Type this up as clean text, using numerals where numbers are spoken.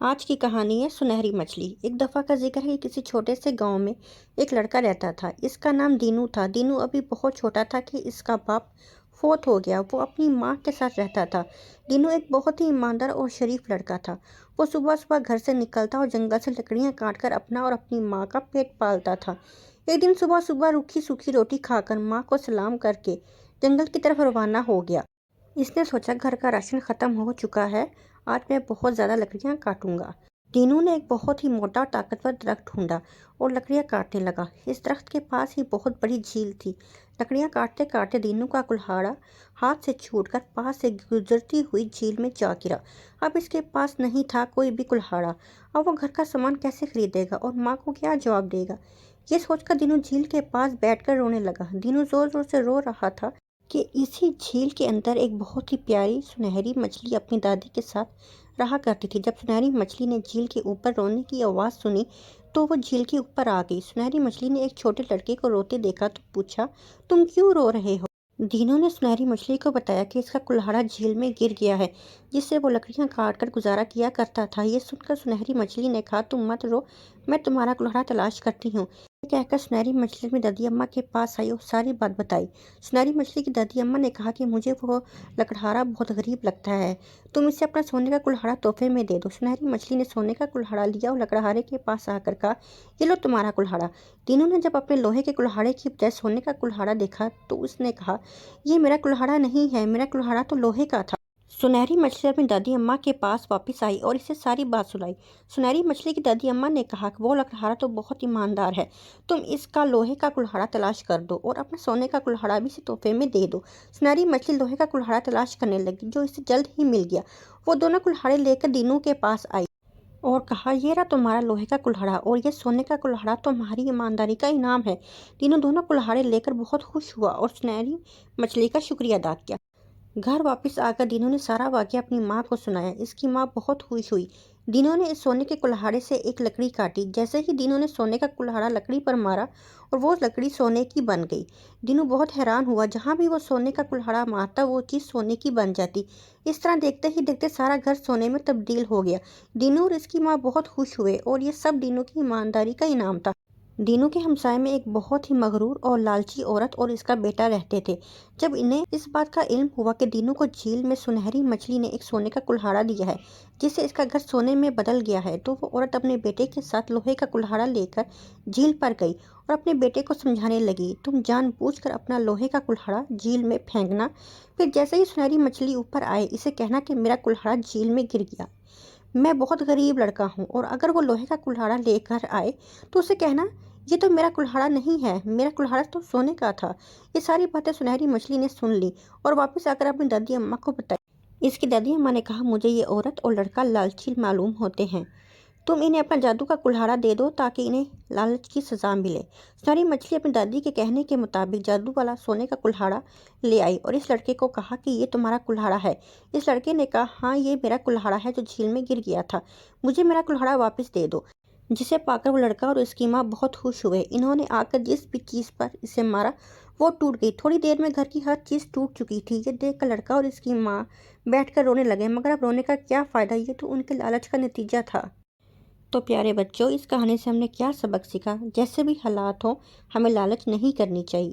आज की कहानी है सुनहरी मछली। एक दफ़ा का जिक्र है कि किसी छोटे से गांव में एक लड़का रहता था। इसका नाम दीनू था। दीनू अभी बहुत छोटा था कि इसका बाप फोत हो गया। वो अपनी माँ के साथ रहता था। दीनू एक बहुत ही ईमानदार और शरीफ लड़का था। वो सुबह सुबह घर से निकलता और जंगल से लकड़ियाँ काटकर अपना और अपनी माँ का पेट पालता था। एक दिन सुबह सुबह रूखी सूखी रोटी खाकर माँ को सलाम करके जंगल की तरफ रवाना हो गया। इसने सोचा घर का राशन खत्म हो चुका है, आज मैं बहुत ज़्यादा लकड़ियाँ काटूंगा। दीनू ने एक बहुत ही मोटा और ताकतवर दरख्त ढूंढा और लकड़ियाँ काटने लगा। इस दरख्त के पास ही बहुत बड़ी झील थी। लकड़ियाँ काटते काटते दीनू का कुल्हाड़ा हाथ से छूटकर पास से गुजरती हुई झील में जा गिरा। अब इसके पास नहीं था कोई भी कुल्हाड़ा। अब वो घर का सामान कैसे खरीदेगा और माँ को क्या जवाब देगा। ये सोचकर दीनू झील के पास बैठकर रोने लगा। दीनू जोर जोर से रो रहा था कि इसी झील के अंदर एक बहुत ही प्यारी सुनहरी मछली अपनी दादी के साथ रहा करती थी। जब सुनहरी मछली ने झील के ऊपर रोने की आवाज़ सुनी तो वो झील के ऊपर आ गई। सुनहरी मछली ने एक छोटे लड़के को रोते देखा तो पूछा, तुम क्यों रो रहे हो। दीनू ने सुनहरी मछली को बताया कि इसका कुल्हाड़ा झील में गिर गया है, जिससे वो लकड़ियां काट कर गुजारा किया करता था। ये सुनकर सुनहरी मछली ने कहा, तुम मत रो, मैं तुम्हारा कुल्हाड़ा तलाश करती हूँ। ये कहकर सुनहरी मछली अपनी दादी अम्मा के पास आई और सारी बात बताई। सुनहरी मछली की दादी अम्मा ने कहा कि मुझे वो लकड़हारा बहुत गरीब लगता है, तुम इसे अपना सोने का कुल्हाड़ा तोहफे में दे दो। सुनहरी मछली ने सोने का कुल्हाड़ा लिया और लकड़हारे के पास आकर कहा, ये लो तुम्हारा कुल्हाड़ा। तीनों ने जब अपने लोहे के कुल्हाड़े की बजाय सोने का कुल्हाड़ा देखा तो उसने कहा, ये मेरा कुल्हाड़ा नहीं है, मेरा कुल्हाड़ा तो लोहे का था। सुनहरी मछली अपनी दादी अम्मा के पास वापस आई और इसे सारी बात सुनाई। सुनहरी मछली की दादी अम्मा ने कहा कि वो लकड़हारा तो बहुत ईमानदार है, तुम इसका लोहे का कुल्हाड़ा तलाश कर दो और अपना सोने का कुल्हाड़ा भी इसे तोहफे में दे दो। सुनहरी मछली लोहे का कुल्हाड़ा तलाश करने लगी, जो इसे जल्द ही मिल गया। वो दोनों कुल्हाड़े लेकर दीनू के पास आई और कहा, ये रहा तुम्हारा लोहे का कुल्हाड़ा और ये सोने का कुल्हाड़ा तुम्हारी ईमानदारी का इनाम है। तीनों दोनों कुल्हाड़े लेकर बहुत खुश हुआ और सुनहरी मछली का शुक्रिया अदा किया। घर वापस आकर दीनू ने सारा वाकया अपनी माँ को सुनाया। इसकी माँ बहुत खुश हुई। दीनू ने इस सोने के कुल्हाड़े से एक लकड़ी काटी। जैसे ही दीनू ने सोने का कुल्हाड़ा लकड़ी पर मारा और वो लकड़ी सोने की बन गई। दीनू बहुत हैरान हुआ, जहाँ भी वो सोने का कुल्हाड़ा मारता वो चीज़ सोने की बन जाती। इस तरह देखते ही देखते सारा घर सोने में तब्दील हो गया। दीनू और इसकी माँ बहुत खुश हुए और ये सब दीनू की ईमानदारी का इनाम था। दीनू के हमसाए में एक बहुत ही मगरूर और लालची औरत और इसका बेटा रहते थे। जब इन्हें इस बात का इल्म हुआ कि दीनू को झील में सुनहरी मछली ने एक सोने का कुल्हाड़ा दिया है, जिससे इसका घर सोने में बदल गया है, तो वो औरत अपने बेटे के साथ लोहे का कुल्हाड़ा लेकर झील पर गई और अपने बेटे को समझाने लगी, तुम जानबूझकर अपना लोहे का कुल्हाड़ा झील में फेंकना, फिर जैसे ही सुनहरी मछली ऊपर आए इसे कहना कि मेरा कुल्हाड़ा झील में गिर गया, मैं बहुत गरीब लड़का हूँ। और अगर वो लोहे का कुल्हाड़ा लेकर आए तो उसे कहना, ये तो मेरा कुल्हाड़ा नहीं है, मेरा कुल्हाड़ा तो सोने का था। ये सारी बातें सुनहरी मछली ने सुन ली और वापस आकर अपनी दादी अम्मा को बताई। इसकी दादी अम्मा ने कहा, मुझे ये औरत और लड़का लालची मालूम होते हैं, तुम इन्हें अपना जादू का कुल्हाड़ा दे दो ताकि इन्हें लालच की सजा मिले। सारी मछली अपनी दादी के कहने के मुताबिक जादू वाला सोने का कुल्हाड़ा ले आई और इस लड़के को कहा कि ये तुम्हारा कुल्हाड़ा है। इस लड़के ने कहा, हाँ ये मेरा कुल्हाड़ा है जो झील में गिर गया था, मुझे मेरा कुल्हाड़ा वापस दे दो। जिसे पाकर वो लड़का और उसकी माँ बहुत खुश हुए। इन्होंने आकर जिस भी चीज़ पर इसे मारा वो टूट गई। थोड़ी देर में घर की हर चीज़ टूट चुकी थी। ये देखकर लड़का और इसकी माँ बैठकर रोने लगे, मगर अब रोने का क्या फ़ायदा, ये तो उनके लालच का नतीजा था। तो प्यारे बच्चों, इस कहानी से हमने क्या सबक सीखा। जैसे भी हालात हो, हमें लालच नहीं करनी चाहिए।